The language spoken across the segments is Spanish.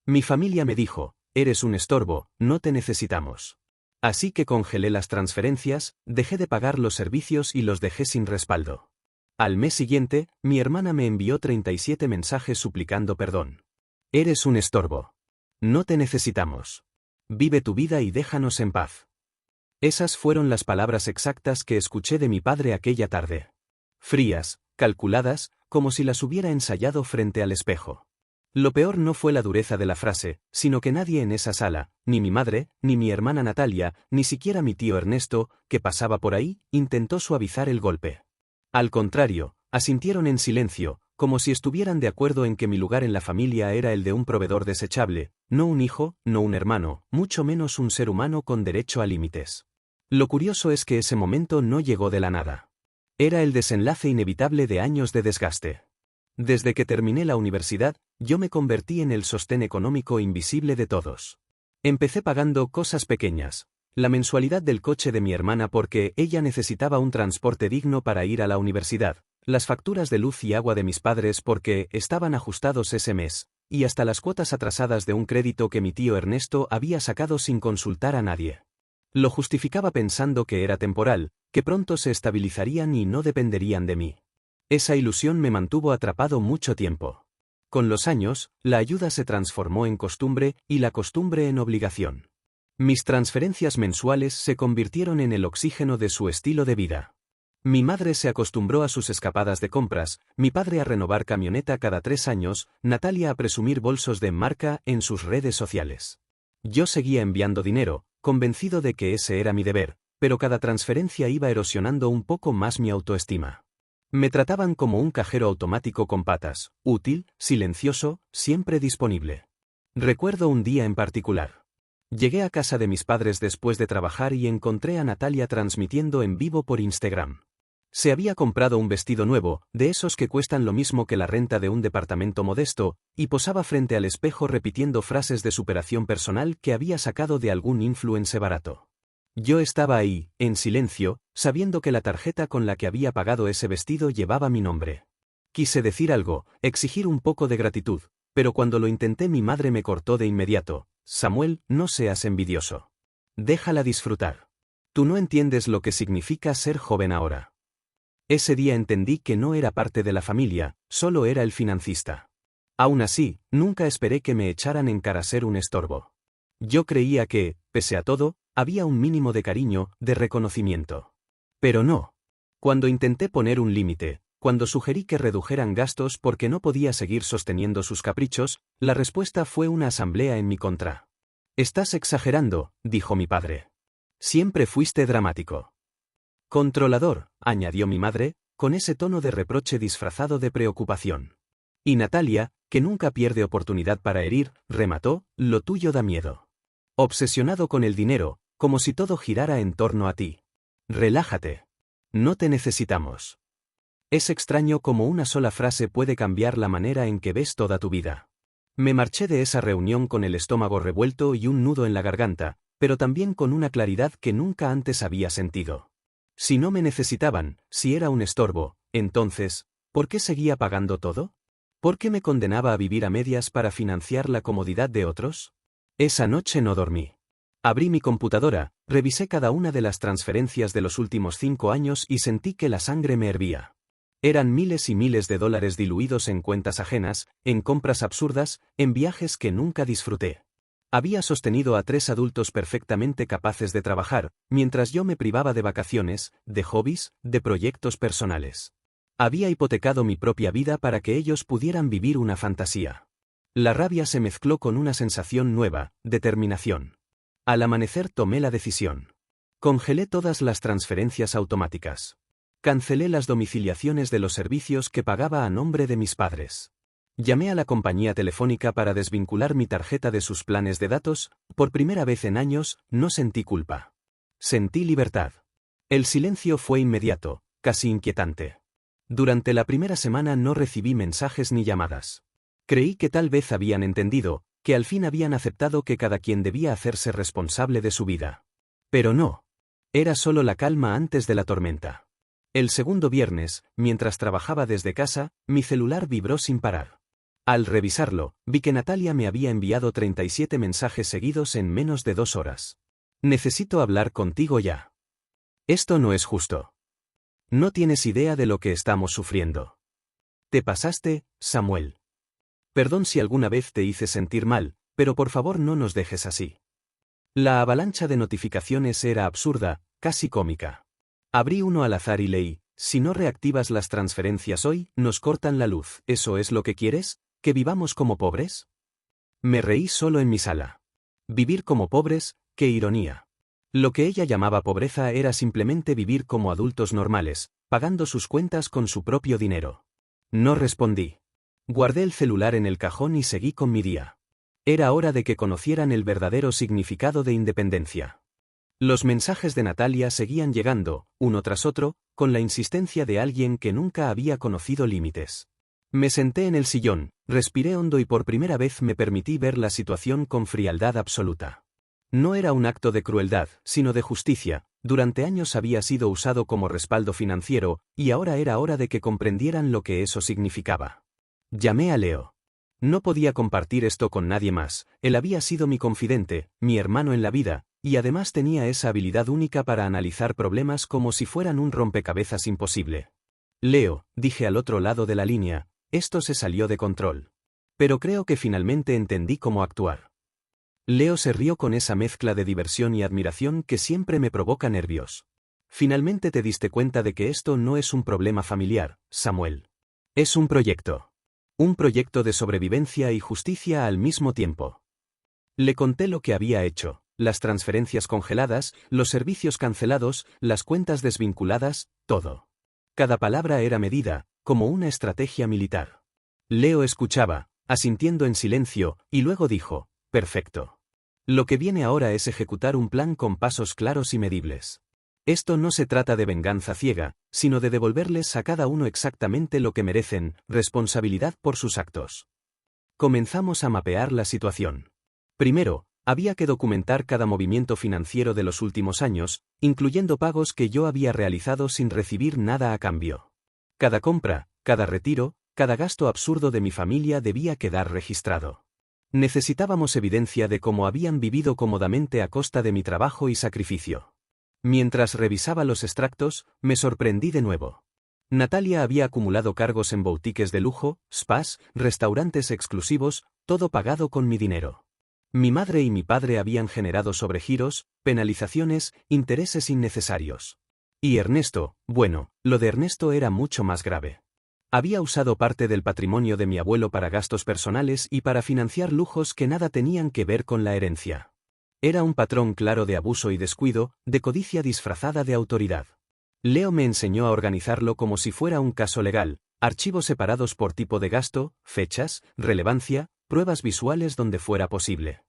Mi familia me dijo, eres un estorbo, no te necesitamos. Así que congelé las transferencias, dejé de pagar los servicios y los dejé sin respaldo. Al mes siguiente, mi hermana me envió 37 mensajes suplicando perdón. Eres un estorbo. No te necesitamos. Vive tu vida y déjanos en paz. Esas fueron las palabras exactas que escuché de mi padre aquella tarde. Frías, calculadas, como si las hubiera ensayado frente al espejo. Lo peor no fue la dureza de la frase, sino que nadie en esa sala, ni mi madre, ni mi hermana Natalia, ni siquiera mi tío Ernesto, que pasaba por ahí, intentó suavizar el golpe. Al contrario, asintieron en silencio, como si estuvieran de acuerdo en que mi lugar en la familia era el de un proveedor desechable, no un hijo, no un hermano, mucho menos un ser humano con derecho a límites. Lo curioso es que ese momento no llegó de la nada. Era el desenlace inevitable de años de desgaste. Desde que terminé la universidad, yo me convertí en el sostén económico invisible de todos. Empecé pagando cosas pequeñas. La mensualidad del coche de mi hermana porque ella necesitaba un transporte digno para ir a la universidad, las facturas de luz y agua de mis padres porque estaban ajustados ese mes, y hasta las cuotas atrasadas de un crédito que mi tío Ernesto había sacado sin consultar a nadie. Lo justificaba pensando que era temporal, que pronto se estabilizarían y no dependerían de mí. Esa ilusión me mantuvo atrapado mucho tiempo. Con los años, la ayuda se transformó en costumbre y la costumbre en obligación. Mis transferencias mensuales se convirtieron en el oxígeno de su estilo de vida. Mi madre se acostumbró a sus escapadas de compras, mi padre a renovar camioneta cada 3 años, Natalia a presumir bolsos de marca en sus redes sociales. Yo seguía enviando dinero, convencido de que ese era mi deber, pero cada transferencia iba erosionando un poco más mi autoestima. Me trataban como un cajero automático con patas, útil, silencioso, siempre disponible. Recuerdo un día en particular. Llegué a casa de mis padres después de trabajar y encontré a Natalia transmitiendo en vivo por Instagram. Se había comprado un vestido nuevo, de esos que cuestan lo mismo que la renta de un departamento modesto, y posaba frente al espejo repitiendo frases de superación personal que había sacado de algún influencer barato. Yo estaba ahí, en silencio, sabiendo que la tarjeta con la que había pagado ese vestido llevaba mi nombre. Quise decir algo, exigir un poco de gratitud, pero cuando lo intenté mi madre me cortó de inmediato. Samuel, no seas envidioso. Déjala disfrutar. Tú no entiendes lo que significa ser joven ahora. Ese día entendí que no era parte de la familia, solo era el financista. Aún así, nunca esperé que me echaran en cara ser un estorbo. Yo creía que, pese a todo, había un mínimo de cariño, de reconocimiento. Pero no. Cuando intenté poner un límite, cuando sugerí que redujeran gastos porque no podía seguir sosteniendo sus caprichos, la respuesta fue una asamblea en mi contra. Estás exagerando, dijo mi padre. Siempre fuiste dramático. Controlador, añadió mi madre, con ese tono de reproche disfrazado de preocupación. Y Natalia, que nunca pierde oportunidad para herir, remató, lo tuyo da miedo. Obsesionado con el dinero, como si todo girara en torno a ti. Relájate. No te necesitamos. Es extraño cómo una sola frase puede cambiar la manera en que ves toda tu vida. Me marché de esa reunión con el estómago revuelto y un nudo en la garganta, pero también con una claridad que nunca antes había sentido. Si no me necesitaban, si era un estorbo, entonces, ¿por qué seguía pagando todo? ¿Por qué me condenaba a vivir a medias para financiar la comodidad de otros? Esa noche no dormí. Abrí mi computadora, revisé cada una de las transferencias de los últimos 5 años y sentí que la sangre me hervía. Eran miles y miles de dólares diluidos en cuentas ajenas, en compras absurdas, en viajes que nunca disfruté. Había sostenido a 3 adultos perfectamente capaces de trabajar, mientras yo me privaba de vacaciones, de hobbies, de proyectos personales. Había hipotecado mi propia vida para que ellos pudieran vivir una fantasía. La rabia se mezcló con una sensación nueva, determinación. Al amanecer tomé la decisión. Congelé todas las transferencias automáticas. Cancelé las domiciliaciones de los servicios que pagaba a nombre de mis padres. Llamé a la compañía telefónica para desvincular mi tarjeta de sus planes de datos. Por primera vez en años, no sentí culpa. Sentí libertad. El silencio fue inmediato, casi inquietante. Durante la primera semana no recibí mensajes ni llamadas. Creí que tal vez habían entendido, que al fin habían aceptado que cada quien debía hacerse responsable de su vida. Pero no. Era solo la calma antes de la tormenta. El segundo viernes, mientras trabajaba desde casa, mi celular vibró sin parar. Al revisarlo, vi que Natalia me había enviado 37 mensajes seguidos en menos de 2 horas. Necesito hablar contigo ya. Esto no es justo. No tienes idea de lo que estamos sufriendo. Te pasaste, Samuel. Perdón si alguna vez te hice sentir mal, pero por favor no nos dejes así. La avalancha de notificaciones era absurda, casi cómica. Abrí uno al azar y leí: si no reactivas las transferencias hoy, nos cortan la luz. ¿Eso es lo que quieres? ¿Que vivamos como pobres? Me reí solo en mi sala. Vivir como pobres, qué ironía. Lo que ella llamaba pobreza era simplemente vivir como adultos normales, pagando sus cuentas con su propio dinero. No respondí. Guardé el celular en el cajón y seguí con mi día. Era hora de que conocieran el verdadero significado de independencia. Los mensajes de Natalia seguían llegando, uno tras otro, con la insistencia de alguien que nunca había conocido límites. Me senté en el sillón, respiré hondo y por primera vez me permití ver la situación con frialdad absoluta. No era un acto de crueldad, sino de justicia. Durante años había sido usado como respaldo financiero, y ahora era hora de que comprendieran lo que eso significaba. Llamé a Leo. No podía compartir esto con nadie más. Él había sido mi confidente, mi hermano en la vida, y además tenía esa habilidad única para analizar problemas como si fueran un rompecabezas imposible. Leo, dije al otro lado de la línea, esto se salió de control. Pero creo que finalmente entendí cómo actuar. Leo se rió con esa mezcla de diversión y admiración que siempre me provoca nervios. Finalmente te diste cuenta de que esto no es un problema familiar, Samuel. Es un proyecto. Un proyecto de sobrevivencia y justicia al mismo tiempo. Le conté lo que había hecho, las transferencias congeladas, los servicios cancelados, las cuentas desvinculadas, todo. Cada palabra era medida, como una estrategia militar. Leo escuchaba, asintiendo en silencio, y luego dijo: perfecto. Lo que viene ahora es ejecutar un plan con pasos claros y medibles. Esto no se trata de venganza ciega, sino de devolverles a cada uno exactamente lo que merecen, responsabilidad por sus actos. Comenzamos a mapear la situación. Primero, había que documentar cada movimiento financiero de los últimos años, incluyendo pagos que yo había realizado sin recibir nada a cambio. Cada compra, cada retiro, cada gasto absurdo de mi familia debía quedar registrado. Necesitábamos evidencia de cómo habían vivido cómodamente a costa de mi trabajo y sacrificio. Mientras revisaba los extractos, me sorprendí de nuevo. Natalia había acumulado cargos en boutiques de lujo, spas, restaurantes exclusivos, todo pagado con mi dinero. Mi madre y mi padre habían generado sobregiros, penalizaciones, intereses innecesarios. Y Ernesto, bueno, lo de Ernesto era mucho más grave. Había usado parte del patrimonio de mi abuelo para gastos personales y para financiar lujos que nada tenían que ver con la herencia. Era un patrón claro de abuso y descuido, de codicia disfrazada de autoridad. Leo me enseñó a organizarlo como si fuera un caso legal, archivos separados por tipo de gasto, fechas, relevancia, pruebas visuales donde fuera posible.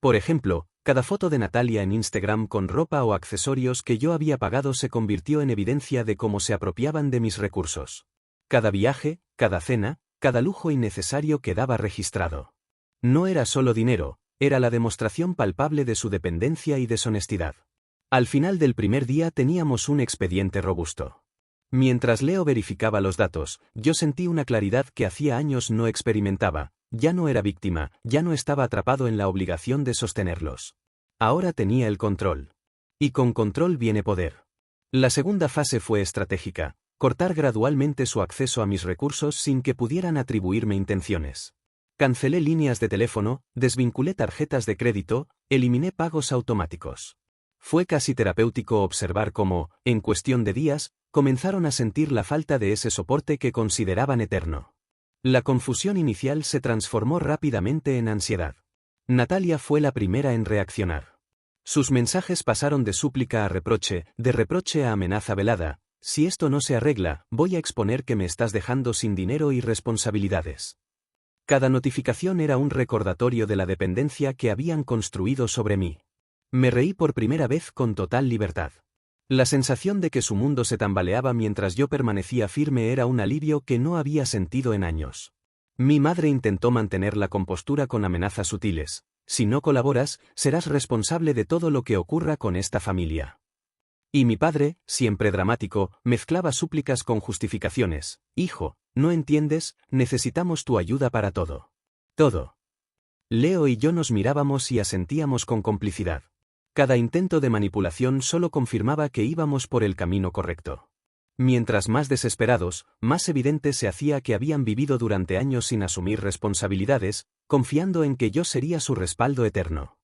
Por ejemplo, cada foto de Natalia en Instagram con ropa o accesorios que yo había pagado se convirtió en evidencia de cómo se apropiaban de mis recursos. Cada viaje, cada cena, cada lujo innecesario quedaba registrado. No era solo dinero, era la demostración palpable de su dependencia y deshonestidad. Al final del primer día teníamos un expediente robusto. Mientras Leo verificaba los datos, yo sentí una claridad que hacía años no experimentaba. Ya no era víctima, ya no estaba atrapado en la obligación de sostenerlos. Ahora tenía el control. Y con control viene poder. La segunda fase fue estratégica: cortar gradualmente su acceso a mis recursos sin que pudieran atribuirme intenciones. Cancelé líneas de teléfono, desvinculé tarjetas de crédito, eliminé pagos automáticos. Fue casi terapéutico observar cómo, en cuestión de días, comenzaron a sentir la falta de ese soporte que consideraban eterno. La confusión inicial se transformó rápidamente en ansiedad. Natalia fue la primera en reaccionar. Sus mensajes pasaron de súplica a reproche, de reproche a amenaza velada: si esto no se arregla, voy a exponer que me estás dejando sin dinero y responsabilidades. Cada notificación era un recordatorio de la dependencia que habían construido sobre mí. Me reí por primera vez con total libertad. La sensación de que su mundo se tambaleaba mientras yo permanecía firme era un alivio que no había sentido en años. Mi madre intentó mantener la compostura con amenazas sutiles: si no colaboras, serás responsable de todo lo que ocurra con esta familia. Y mi padre, siempre dramático, mezclaba súplicas con justificaciones: hijo, no entiendes, necesitamos tu ayuda para todo. Todo. Leo y yo nos mirábamos y asentíamos con complicidad. Cada intento de manipulación solo confirmaba que íbamos por el camino correcto. Mientras más desesperados, más evidente se hacía que habían vivido durante años sin asumir responsabilidades, confiando en que yo sería su respaldo eterno.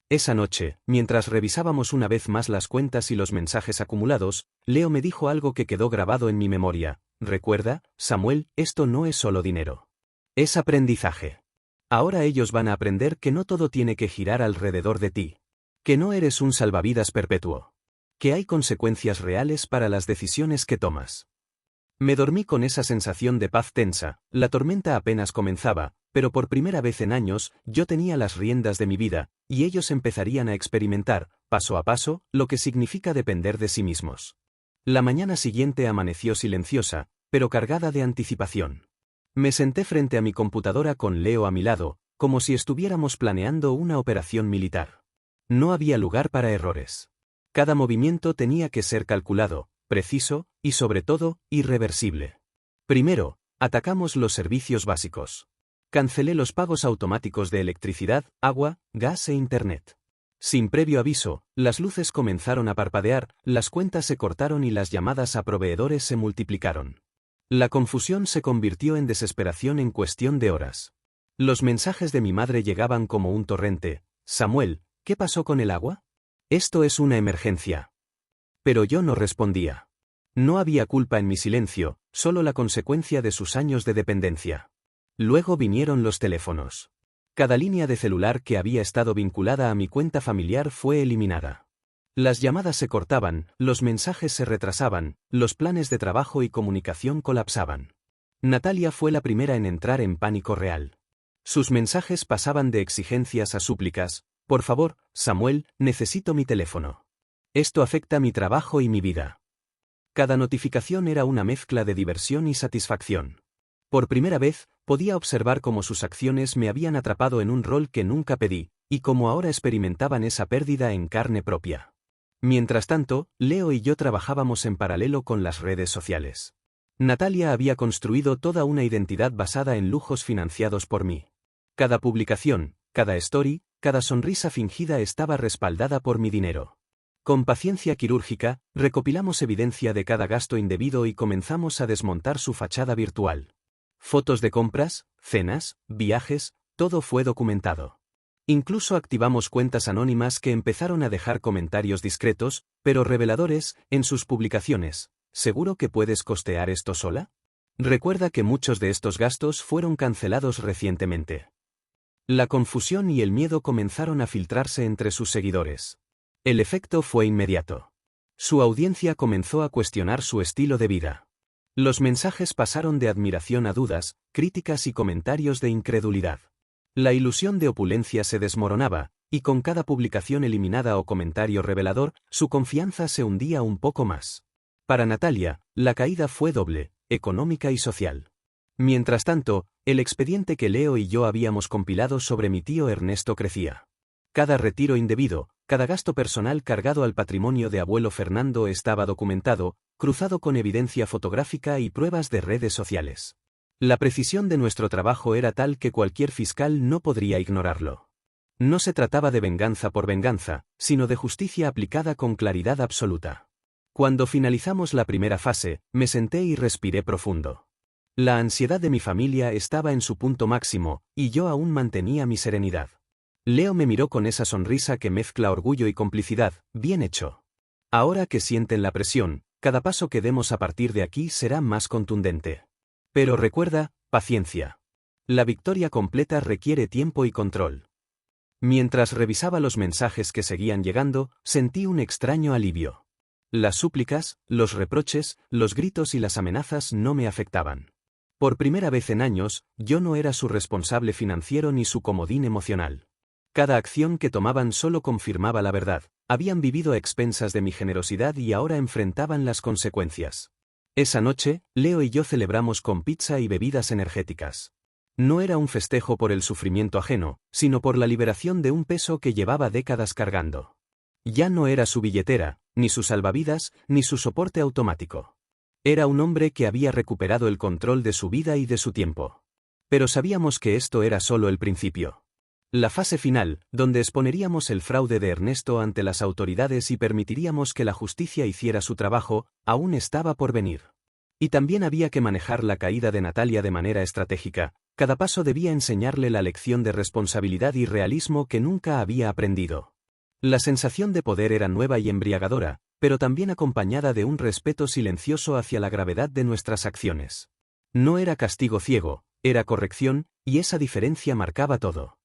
Esa noche, mientras revisábamos una vez más las cuentas y los mensajes acumulados, Leo me dijo algo que quedó grabado en mi memoria. Recuerda, Samuel, esto no es solo dinero. Es aprendizaje. Ahora ellos van a aprender que no todo tiene que girar alrededor de ti. Que no eres un salvavidas perpetuo. Que hay consecuencias reales para las decisiones que tomas. Me dormí con esa sensación de paz tensa, la tormenta apenas comenzaba, pero por primera vez en años, yo tenía las riendas de mi vida, y ellos empezarían a experimentar, paso a paso, lo que significa depender de sí mismos. La mañana siguiente amaneció silenciosa, pero cargada de anticipación. Me senté frente a mi computadora con Leo a mi lado, como si estuviéramos planeando una operación militar. No había lugar para errores. Cada movimiento tenía que ser calculado, preciso, y sobre todo, irreversible. Primero, atacamos los servicios básicos. Cancelé los pagos automáticos de electricidad, agua, gas e internet. Sin previo aviso, las luces comenzaron a parpadear, las cuentas se cortaron y las llamadas a proveedores se multiplicaron. La confusión se convirtió en desesperación en cuestión de horas. Los mensajes de mi madre llegaban como un torrente. Samuel, ¿qué pasó con el agua? Esto es una emergencia. Pero yo no respondía. No había culpa en mi silencio, solo la consecuencia de sus años de dependencia. Luego vinieron los teléfonos. Cada línea de celular que había estado vinculada a mi cuenta familiar fue eliminada. Las llamadas se cortaban, los mensajes se retrasaban, los planes de trabajo y comunicación colapsaban. Natalia fue la primera en entrar en pánico real. Sus mensajes pasaban de exigencias a súplicas. Por favor, Samuel, necesito mi teléfono. Esto afecta mi trabajo y mi vida. Cada notificación era una mezcla de diversión y satisfacción. Por primera vez, podía observar cómo sus acciones me habían atrapado en un rol que nunca pedí, y cómo ahora experimentaban esa pérdida en carne propia. Mientras tanto, Leo y yo trabajábamos en paralelo con las redes sociales. Natalia había construido toda una identidad basada en lujos financiados por mí. Cada publicación, cada story, cada sonrisa fingida estaba respaldada por mi dinero. Con paciencia quirúrgica, recopilamos evidencia de cada gasto indebido y comenzamos a desmontar su fachada virtual. Fotos de compras, cenas, viajes, todo fue documentado. Incluso activamos cuentas anónimas que empezaron a dejar comentarios discretos, pero reveladores, en sus publicaciones. ¿Seguro que puedes costear esto sola? Recuerda que muchos de estos gastos fueron cancelados recientemente. La confusión y el miedo comenzaron a filtrarse entre sus seguidores. El efecto fue inmediato. Su audiencia comenzó a cuestionar su estilo de vida. Los mensajes pasaron de admiración a dudas, críticas y comentarios de incredulidad. La ilusión de opulencia se desmoronaba, y con cada publicación eliminada o comentario revelador, su confianza se hundía un poco más. Para Natalia, la caída fue doble, económica y social. Mientras tanto, el expediente que Leo y yo habíamos compilado sobre mi tío Ernesto crecía. Cada retiro indebido, cada gasto personal cargado al patrimonio de abuelo Fernando estaba documentado, cruzado con evidencia fotográfica y pruebas de redes sociales. La precisión de nuestro trabajo era tal que cualquier fiscal no podría ignorarlo. No se trataba de venganza por venganza, sino de justicia aplicada con claridad absoluta. Cuando finalizamos la primera fase, me senté y respiré profundo. La ansiedad de mi familia estaba en su punto máximo, y yo aún mantenía mi serenidad. Leo me miró con esa sonrisa que mezcla orgullo y complicidad. Bien hecho. Ahora que sienten la presión, cada paso que demos a partir de aquí será más contundente. Pero recuerda, paciencia. La victoria completa requiere tiempo y control. Mientras revisaba los mensajes que seguían llegando, sentí un extraño alivio. Las súplicas, los reproches, los gritos y las amenazas no me afectaban. Por primera vez en años, yo no era su responsable financiero ni su comodín emocional. Cada acción que tomaban solo confirmaba la verdad. Habían vivido a expensas de mi generosidad y ahora enfrentaban las consecuencias. Esa noche, Leo y yo celebramos con pizza y bebidas energéticas. No era un festejo por el sufrimiento ajeno, sino por la liberación de un peso que llevaba décadas cargando. Ya no era su billetera, ni su salvavidas, ni su soporte automático. Era un hombre que había recuperado el control de su vida y de su tiempo. Pero sabíamos que esto era solo el principio. La fase final, donde exponeríamos el fraude de Ernesto ante las autoridades y permitiríamos que la justicia hiciera su trabajo, aún estaba por venir. Y también había que manejar la caída de Natalia de manera estratégica. Cada paso debía enseñarle la lección de responsabilidad y realismo que nunca había aprendido. La sensación de poder era nueva y embriagadora, pero también acompañada de un respeto silencioso hacia la gravedad de nuestras acciones. No era castigo ciego, era corrección, y esa diferencia marcaba todo.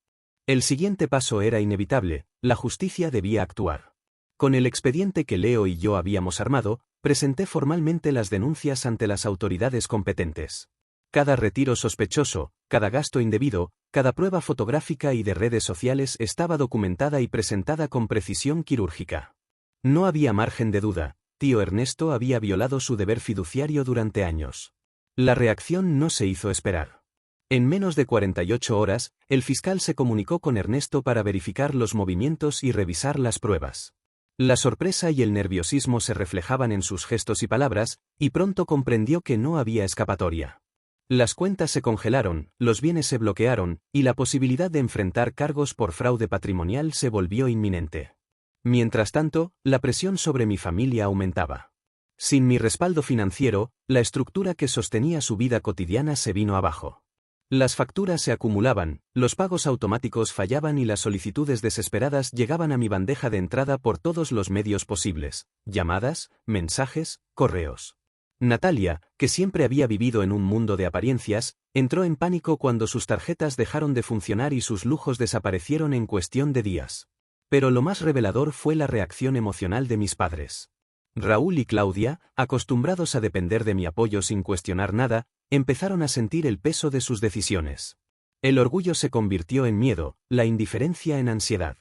El siguiente paso era inevitable, la justicia debía actuar. Con el expediente que Leo y yo habíamos armado, presenté formalmente las denuncias ante las autoridades competentes. Cada retiro sospechoso, cada gasto indebido, cada prueba fotográfica y de redes sociales estaba documentada y presentada con precisión quirúrgica. No había margen de duda, tío Ernesto había violado su deber fiduciario durante años. La reacción no se hizo esperar. En menos de 48 horas, el fiscal se comunicó con Ernesto para verificar los movimientos y revisar las pruebas. La sorpresa y el nerviosismo se reflejaban en sus gestos y palabras, y pronto comprendió que no había escapatoria. Las cuentas se congelaron, los bienes se bloquearon, y la posibilidad de enfrentar cargos por fraude patrimonial se volvió inminente. Mientras tanto, la presión sobre mi familia aumentaba. Sin mi respaldo financiero, la estructura que sostenía su vida cotidiana se vino abajo. Las facturas se acumulaban, los pagos automáticos fallaban y las solicitudes desesperadas llegaban a mi bandeja de entrada por todos los medios posibles: llamadas, mensajes, correos. Natalia, que siempre había vivido en un mundo de apariencias, entró en pánico cuando sus tarjetas dejaron de funcionar y sus lujos desaparecieron en cuestión de días. Pero lo más revelador fue la reacción emocional de mis padres. Raúl y Claudia, acostumbrados a depender de mi apoyo sin cuestionar nada, empezaron a sentir el peso de sus decisiones. El orgullo se convirtió en miedo, la indiferencia en ansiedad.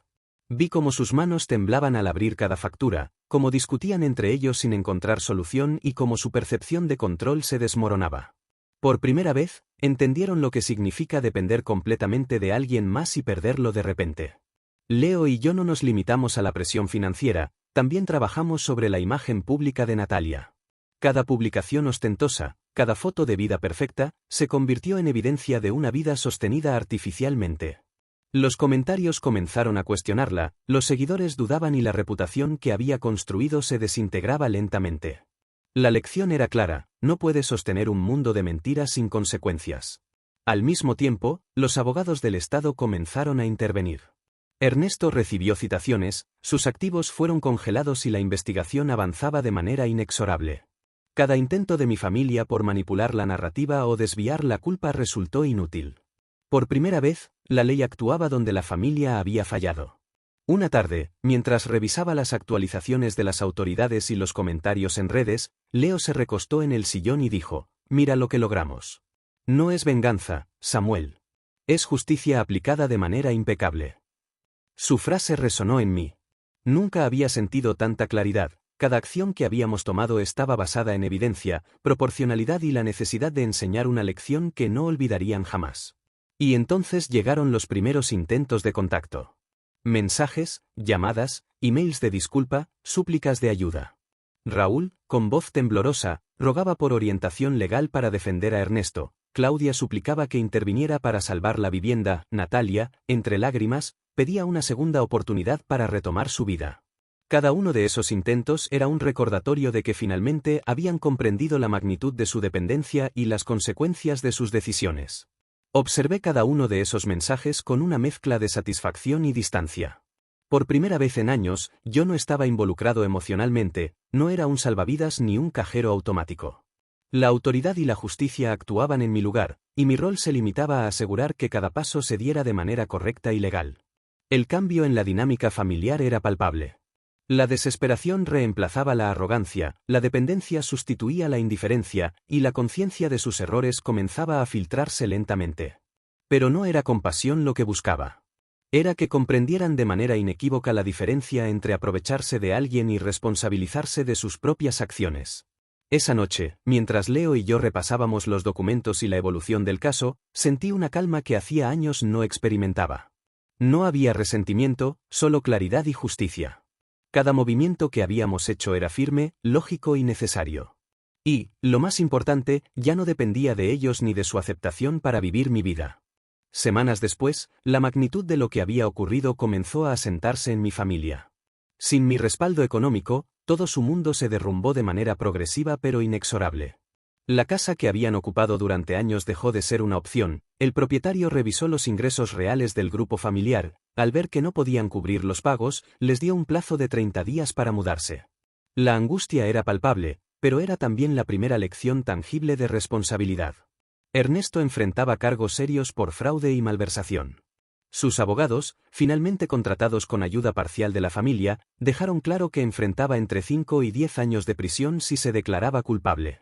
Vi cómo sus manos temblaban al abrir cada factura, cómo discutían entre ellos sin encontrar solución y cómo su percepción de control se desmoronaba. Por primera vez, entendieron lo que significa depender completamente de alguien más y perderlo de repente. Leo y yo no nos limitamos a la presión financiera, también trabajamos sobre la imagen pública de Natalia. Cada publicación ostentosa, cada foto de vida perfecta, se convirtió en evidencia de una vida sostenida artificialmente. Los comentarios comenzaron a cuestionarla, los seguidores dudaban y la reputación que había construido se desintegraba lentamente. La lección era clara: no puedes sostener un mundo de mentiras sin consecuencias. Al mismo tiempo, los abogados del Estado comenzaron a intervenir. Ernesto recibió citaciones, sus activos fueron congelados y la investigación avanzaba de manera inexorable. Cada intento de mi familia por manipular la narrativa o desviar la culpa resultó inútil. Por primera vez, la ley actuaba donde la familia había fallado. Una tarde, mientras revisaba las actualizaciones de las autoridades y los comentarios en redes, Leo se recostó en el sillón y dijo: «Mira lo que logramos. No es venganza, Samuel. Es justicia aplicada de manera impecable». Su frase resonó en mí. Nunca había sentido tanta claridad. Cada acción que habíamos tomado estaba basada en evidencia, proporcionalidad y la necesidad de enseñar una lección que no olvidarían jamás. Y entonces llegaron los primeros intentos de contacto. Mensajes, llamadas, emails de disculpa, súplicas de ayuda. Raúl, con voz temblorosa, rogaba por orientación legal para defender a Ernesto. Claudia suplicaba que interviniera para salvar la vivienda. Natalia, entre lágrimas, pedía una segunda oportunidad para retomar su vida. Cada uno de esos intentos era un recordatorio de que finalmente habían comprendido la magnitud de su dependencia y las consecuencias de sus decisiones. Observé cada uno de esos mensajes con una mezcla de satisfacción y distancia. Por primera vez en años, yo no estaba involucrado emocionalmente, no era un salvavidas ni un cajero automático. La autoridad y la justicia actuaban en mi lugar, y mi rol se limitaba a asegurar que cada paso se diera de manera correcta y legal. El cambio en la dinámica familiar era palpable. La desesperación reemplazaba la arrogancia, la dependencia sustituía la indiferencia, y la conciencia de sus errores comenzaba a filtrarse lentamente. Pero no era compasión lo que buscaba. Era que comprendieran de manera inequívoca la diferencia entre aprovecharse de alguien y responsabilizarse de sus propias acciones. Esa noche, mientras Leo y yo repasábamos los documentos y la evolución del caso, sentí una calma que hacía años no experimentaba. No había resentimiento, solo claridad y justicia. Cada movimiento que habíamos hecho era firme, lógico y necesario. Y, lo más importante, ya no dependía de ellos ni de su aceptación para vivir mi vida. Semanas después, la magnitud de lo que había ocurrido comenzó a asentarse en mi familia. Sin mi respaldo económico, todo su mundo se derrumbó de manera progresiva pero inexorable. La casa que habían ocupado durante años dejó de ser una opción, el propietario revisó los ingresos reales del grupo familiar, al ver que no podían cubrir los pagos, les dio un plazo de 30 días para mudarse. La angustia era palpable, pero era también la primera lección tangible de responsabilidad. Ernesto enfrentaba cargos serios por fraude y malversación. Sus abogados, finalmente contratados con ayuda parcial de la familia, dejaron claro que enfrentaba entre 5 y 10 años de prisión si se declaraba culpable.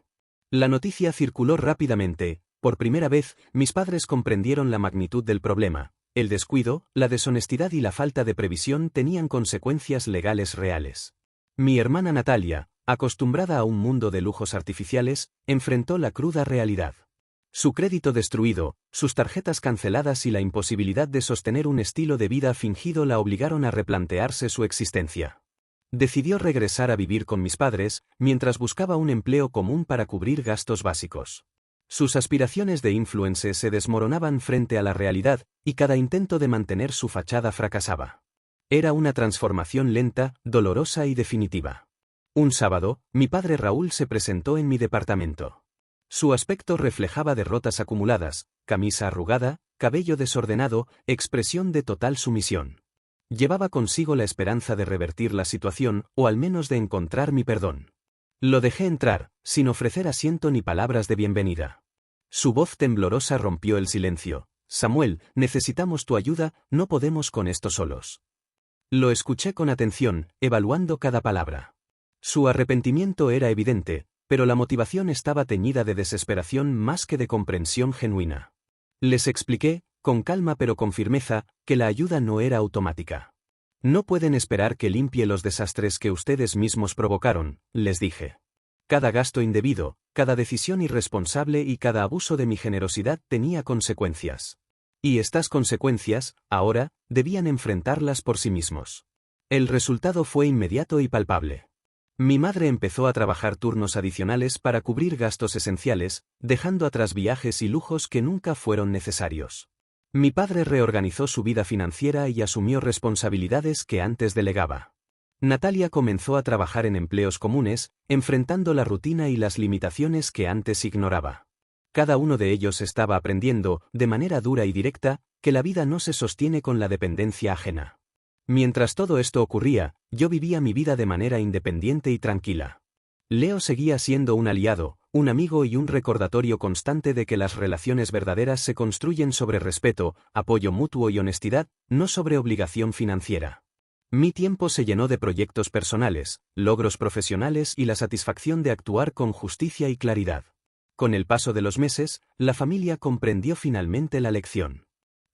La noticia circuló rápidamente. Por primera vez, mis padres comprendieron la magnitud del problema. El descuido, la deshonestidad y la falta de previsión tenían consecuencias legales reales. Mi hermana Natalia, acostumbrada a un mundo de lujos artificiales, enfrentó la cruda realidad. Su crédito destruido, sus tarjetas canceladas y la imposibilidad de sostener un estilo de vida fingido la obligaron a replantearse su existencia. Decidió regresar a vivir con mis padres, mientras buscaba un empleo común para cubrir gastos básicos. Sus aspiraciones de influencer se desmoronaban frente a la realidad, y cada intento de mantener su fachada fracasaba. Era una transformación lenta, dolorosa y definitiva. Un sábado, mi padre Raúl se presentó en mi departamento. Su aspecto reflejaba derrotas acumuladas, camisa arrugada, cabello desordenado, expresión de total sumisión. Llevaba consigo la esperanza de revertir la situación, o al menos de encontrar mi perdón. Lo dejé entrar, sin ofrecer asiento ni palabras de bienvenida. Su voz temblorosa rompió el silencio. «Samuel, necesitamos tu ayuda, no podemos con esto solos». Lo escuché con atención, evaluando cada palabra. Su arrepentimiento era evidente, pero la motivación estaba teñida de desesperación más que de comprensión genuina. Les expliqué, con calma pero con firmeza, que la ayuda no era automática. No pueden esperar que limpie los desastres que ustedes mismos provocaron, les dije. Cada gasto indebido, cada decisión irresponsable y cada abuso de mi generosidad tenía consecuencias. Y estas consecuencias, ahora, debían enfrentarlas por sí mismos. El resultado fue inmediato y palpable. Mi madre empezó a trabajar turnos adicionales para cubrir gastos esenciales, dejando atrás viajes y lujos que nunca fueron necesarios. Mi padre reorganizó su vida financiera y asumió responsabilidades que antes delegaba. Natalia comenzó a trabajar en empleos comunes, enfrentando la rutina y las limitaciones que antes ignoraba. Cada uno de ellos estaba aprendiendo, de manera dura y directa, que la vida no se sostiene con la dependencia ajena. Mientras todo esto ocurría, yo vivía mi vida de manera independiente y tranquila. Leo seguía siendo un aliado, un amigo y un recordatorio constante de que las relaciones verdaderas se construyen sobre respeto, apoyo mutuo y honestidad, no sobre obligación financiera. Mi tiempo se llenó de proyectos personales, logros profesionales y la satisfacción de actuar con justicia y claridad. Con el paso de los meses, la familia comprendió finalmente la lección.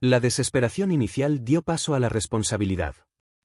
La desesperación inicial dio paso a la responsabilidad.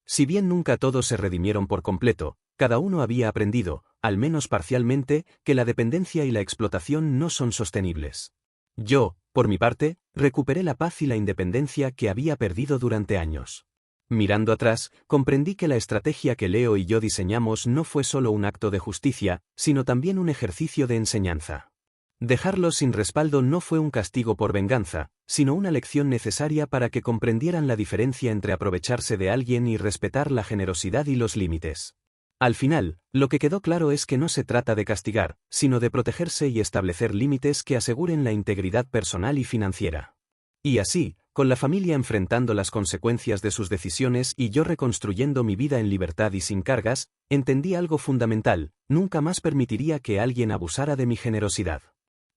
Si bien nunca todos se redimieron por completo, cada uno había aprendido, al menos parcialmente, que la dependencia y la explotación no son sostenibles. Yo, por mi parte, recuperé la paz y la independencia que había perdido durante años. Mirando atrás, comprendí que la estrategia que Leo y yo diseñamos no fue solo un acto de justicia, sino también un ejercicio de enseñanza. Dejarlos sin respaldo no fue un castigo por venganza, sino una lección necesaria para que comprendieran la diferencia entre aprovecharse de alguien y respetar la generosidad y los límites. Al final, lo que quedó claro es que no se trata de castigar, sino de protegerse y establecer límites que aseguren la integridad personal y financiera. Y así, con la familia enfrentando las consecuencias de sus decisiones y yo reconstruyendo mi vida en libertad y sin cargas, entendí algo fundamental: nunca más permitiría que alguien abusara de mi generosidad.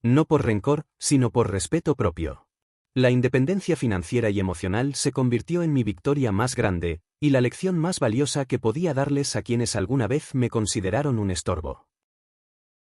No por rencor, sino por respeto propio. La independencia financiera y emocional se convirtió en mi victoria más grande, y la lección más valiosa que podía darles a quienes alguna vez me consideraron un estorbo.